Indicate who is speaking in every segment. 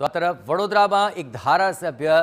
Speaker 1: તો આ તરફ વડોદરામાં એક ધારાસભ્ય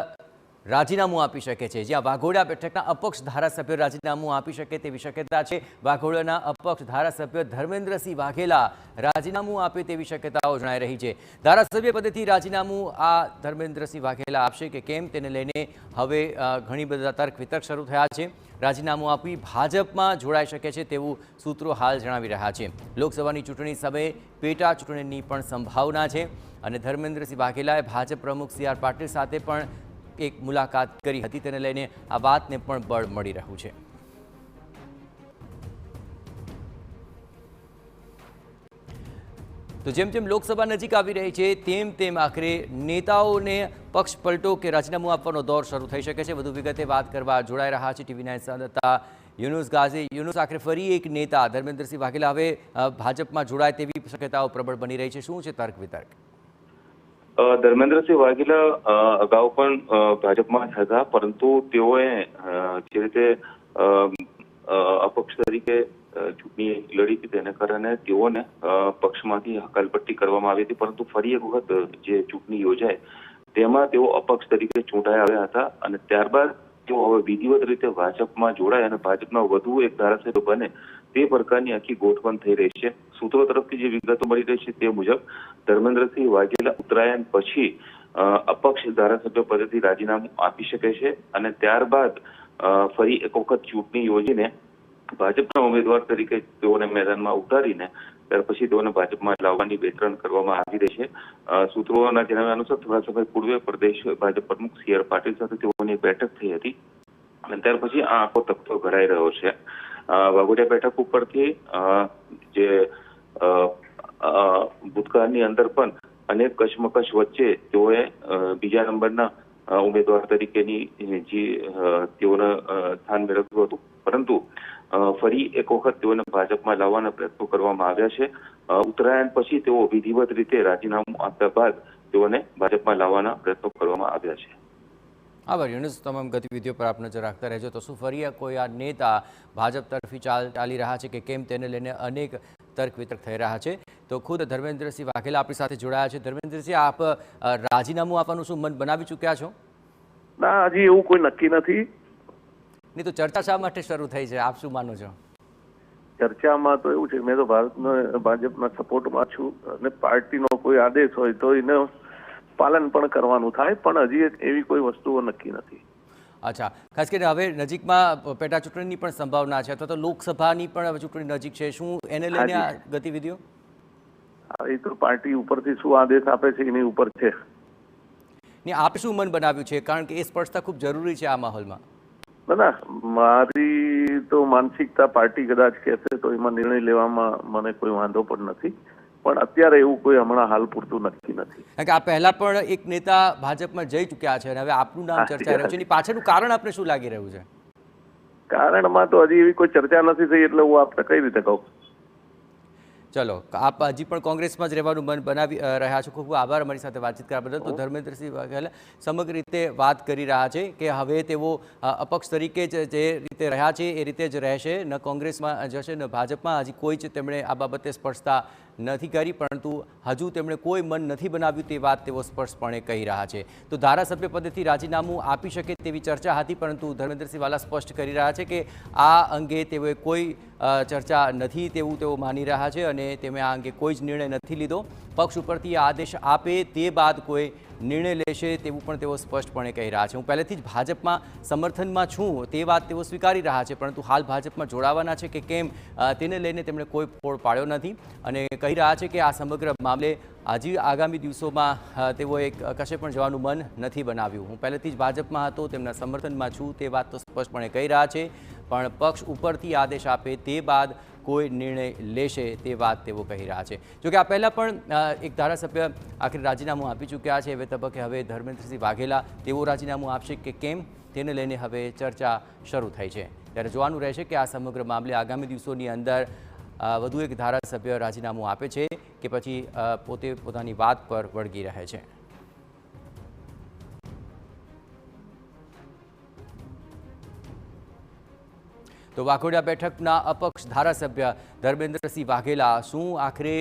Speaker 1: રાજીનામું આપી શકે છે, જ્યાં વાઘોડિયા બેઠકના અપક્ષ ધારાસભ્ય રાજીનામું આપી શકે તેવી શક્યતા છે। વાઘોડિયાના અપક્ષ ધારાસભ્ય ધર્મેન્દ્રસિંહ વાઘેલા રાજીનામું આપે તેવી શક્યતાઓ જણાઈ રહી છે। ધારાસભ્ય પદેથી રાજીનામું આ ધર્મેન્દ્રસિંહ વાઘેલા આપશે કે કેમ તેને લઈને હવે ઘણી બધા તર્ક વિતર્ક શરૂ થયા છે। રાજીનામું આપી ભાજપમાં જોડાઈ શકે છે તેવું સૂત્રો હાલ જણાવી રહ્યા છે। લોકસભાની ચૂંટણી સમયે પેટા ચૂંટણીની પણ સંભાવના છે અને ધર્મેન્દ્રસિંહ વાઘેલાએ ભાજપ પ્રમુખ સી.આર. પાટીલ સાથે પણ એક મુલાકાત કરી હતી, તેને લઈને આ વાતને પણ બળ મળી રહ્યું છે। તો જેમ જેમ લોકસભા નજીક આવી રહી છે તેમ તેમ આખરે નેતાઓને પક્ષ પલટો કે રાજીનામું આપવાનો દોર શરૂ થઈ શકે છે। વધુ વિગતે વાત કરવા જોડાઈ રહ્યા છે TV9 સંવાદદાતા યુનુસ ગાઝી। યુનુસ, આખરે ફરી એક નેતા ધર્મેન્દ્રસિંહ વાઘેલા હવે ભાજપમાં જોડાય તેવી શક્યતાઓ પ્રબળ બની રહી છે, શું છે તર્ક વિતર્ક?
Speaker 2: ધર્મેન્દ્રસિંહ વાઘેલા અગાઉ પણ ભાજપમાં જ હતા, પરંતુ તેઓએ જે રીતે અપક્ષ તરીકે ચૂંટણી લડી હતી તેને કારણે તેઓને પક્ષમાંથી હકાલપટ્ટી કરવામાં આવી હતી, પરંતુ ફરી એક વખત જે ચૂંટણી યોજાય તેમાં તેઓ અપક્ષ તરીકે ચૂંટાઈ આવ્યા હતા અને ત્યારબાદ તેઓ હવે વિધિવત રીતે ભાજપમાં જોડાય અને ભાજપના વધુ એક ધારાસભ્ય બને તે પ્રકારની આખી ગોઠવણ થઈ રહી છે। સૂત્રો તરફથી જે વિગતો મળી રહી છે તે મુજબ ધર્મેન્દ્રસિંહ વાઘેલા ઉત્તરાયણ પછી અપક્ષ ધારાસભ્ય પદેથી રાજીનામું આપી શકે છે અને ત્યારબાદ ફરી એક વખત ચૂંટણી યોજીને ભાજપના ઉમેદવાર તરીકે તેઓને મેદાનમાં ઉતારીને ત્યાર પછી તેઓને ભાજપમાં લાવવાની વેતરણ કરવામાં આવી રહી છે। સૂત્રોના જણાવ્યા અનુસાર થોડા સમય પૂર્વે પ્રદેશ ભાજપ પ્રમુખ સી.આર. પાટીલ સાથે તેઓની બેઠક થઈ હતી અને ત્યાર પછી આ આખો તખતો ઘડાઈ રહ્યો છે। વાઘોડિયા બેઠક ઉપરથી જે ભૂતકાળની અંદર પણ અનેક કશમકશ વચ્ચે તેઓએ બીજા નંબરના ઉમેદવાર તરીકેની જે તેઓને સ્થાન મેળવ્યું હતું, પરંતુ ફરી એક વખત તેઓને ભાજપમાં લાવવાના પ્રયત્નો કરવામાં આવ્યા છે। ઉત્તરાયણ પછી તેઓ વિધિવત રીતે રાજીનામું આપ્યા બાદ તેઓને ભાજપમાં લાવવાના પ્રયત્નો કરવામાં આવ્યા છે।
Speaker 1: આભાર યુનુસ, તમામ ગતિવિધિઓ પર આપ નજર રાખતા રહેજો। તો શું ફરી કોઈ આ નેતા ભાજપ તરફી ચાલી રહ્યા છે કે કેમ તેને લઈને અનેક તર્ક વિતર્ક થઈ રહ્યા છે। તો ખુદ ધર્મેન્દ્રસિંહ વાઘેલા આપણી સાથે જોડાયા છે। ધર્મેન્દ્રસિંહ, આપ રાજીનામું આપવાનું શું મન બનાવી ચૂક્યા છો?
Speaker 3: ના, હજી એવું કોઈ નક્કી નથી।
Speaker 1: નહીં તો ચર્ચા શા માટે શરૂ થઈ છે, આપ શું માનો છો?
Speaker 3: ચર્ચામાં તો એવું છે કે મેં તો ભાજપના સપોર્ટમાં છું અને પાર્ટીનો કોઈ આદેશ હોય તો એને પાલન પણ કરવાનું થાય, પણ હજી એવી કોઈ વસ્તુઓ નક્કી નથી।
Speaker 1: અચ્છા, ખાસ કરીને હવે નજીકમાં પેટા ચૂંટણીની પણ સંભાવના છે અથવા તો લોકસભાની પણ હવે ચૂંટણી નજીક છે, શું એને લઈને આ ગતિવિધિઓ?
Speaker 3: એ તો પાર્ટી ઉપરથી શું આદેશ આપે છે એની ઉપર છે।
Speaker 1: ને આપ શું મન બનાવ્યું છે, કારણ કે એ સ્પષ્ટતા ખૂબ જરૂરી છે આ માહોલમાં?
Speaker 3: ના, મારી તો માનસિકતા પાર્ટી કદાચ કહેશે તો એમાં નિર્ણય લેવામાં મને કોઈ વાંધો પણ નથી, પણ અત્યારે એવું કોઈ હમણાં હાલ પૂરતું નક્કી નથી।
Speaker 1: કારણ કે આ પહેલા પણ એક નેતા ભાજપમાં જઈ ચૂક્યા છે અને હવે આપનું નામ ચર્ચાઈ રહ્યું છે, એની પાછળનું કારણ આપને શું લાગી રહ્યું છે?
Speaker 3: કારણમાં તો હજી એવી કોઈ ચર્ચા નથી થઈ એટલે હું આપને કઈ રીતે કહું।
Speaker 1: ચલો, આપ હજી પણ કોંગ્રેસમાં જ રહેવાનું મન બનાવી રહ્યા છો, ખૂબ ખૂબ આભાર અમારી સાથે વાતચીત કરવા બદલ। તો ધર્મેન્દ્રસિંહ વાઘેલા સમગ્ર રીતે વાત કરી રહ્યા છે કે હવે તેઓ અપક્ષ તરીકે જ જે રીતે રહ્યા છે એ રીતે જ રહેશે, ન કોંગ્રેસમાં જશે ન ભાજપમાં। હજી કોઈ જ તેમણે આ બાબતે સ્પષ્ટતા નથી કરી, પરંતુ હજુ તેમણે કોઈ મન નથી બનાવ્યું તે વાત તેઓ સ્પષ્ટપણે કહી રહ્યા છે। તો ધારાસભ્ય પદેથી રાજીનામું આપી શકે તેવી ચર્ચા હતી, પરંતુ ધર્મેન્દ્રસિંહ વાઘેલા સ્પષ્ટ કરી રહ્યા છે કે આ અંગે તેઓએ કોઈ ચર્ચા નથી તેવું તેઓ માની રહ્યા છે અને તેમણે આ અંગે કોઈ જ નિર્ણય નથી લીધો। પક્ષ ઉપરથી આદેશ આપે તે બાદ કોઈ નિર્ણય લેશે તેવું પણ તેઓ સ્પષ્ટપણે કહી રહ્યા છે। હું પહેલેથી જ ભાજપમાં સમર્થનમાં છું તે વાત તેઓ સ્વીકારી રહ્યા છે, પરંતુ હાલ ભાજપમાં જોડાવાના છે કે કેમ તેને લઈને તેમણે કોઈ ફોડ પાડ્યો નથી અને કહી રહ્યા છે કે આ સમગ્ર મામલે હજી આગામી દિવસોમાં તેઓએ કશે પણ જવાનું મન નથી બનાવ્યું। હું પહેલેથી જ ભાજપમાં હતો, તેમના સમર્થનમાં છું તે વાત તો સ્પષ્ટપણે કહી રહ્યા છે, પણ પક્ષ ઉપરથી આદેશ આપે તે બાદ કોઈ નિર્ણય લેશે તે વાત તેઓ કહી રહ્યા છે। જોકે આ પહેલાં પણ એક ધારાસભ્ય આખરે રાજીનામું આપી ચૂક્યા છે। હવે તબક્કે હવે ધર્મેન્દ્રસિંહ વાઘેલા તેઓ રાજીનામું આપશે કે કેમ તેને લઈને હવે ચર્ચા શરૂ થઈ છે, ત્યારે જોવાનું રહેશે કે આ સમગ્ર મામલે આગામી દિવસોની અંદર વધુ એક ધારાસભ્ય રાજીનામું આપે છે કે પછી પોતે પોતાની વાત પર વળગી રહે છે। તો વાઘોડિયા બેઠકના અપક્ષ ધારાસભ્ય ધર્મેન્દ્રસિંહ વાઘેલા શું આખરે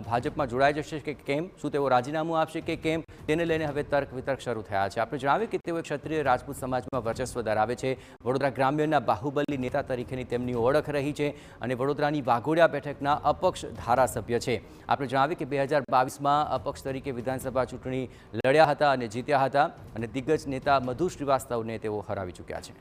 Speaker 1: ભાજપમાં જોડાઈ જશે કે કેમ, શું તેઓ રાજીનામું આપશે કે કેમ, તેને લઈને હવે તર્ક વિતર્ક શરૂ થયા છે. આપણે જણાવીએ કે તેઓ ક્ષત્રિય રાજપૂત સમાજમાં વર્ચસ્વ ધરાવે છે. વડોદરા ગ્રામ્યના બાહુબલી નેતા તરીકેની તેમની ઓળખ રહી છે અને વડોદરાની વાઘોડિયા બેઠકના અપક્ષ ધારાસભ્ય છે. આપણે જણાવીએ કે 2022માં અપક્ષ તરીકે વિધાનસભા ચૂંટણી લડ્યા હતા અને જીત્યા હતા અને દિગ્ગજ નેતા મધુ શ્રીવાસ્તવને તેઓ હરાવી ચૂક્યા છે.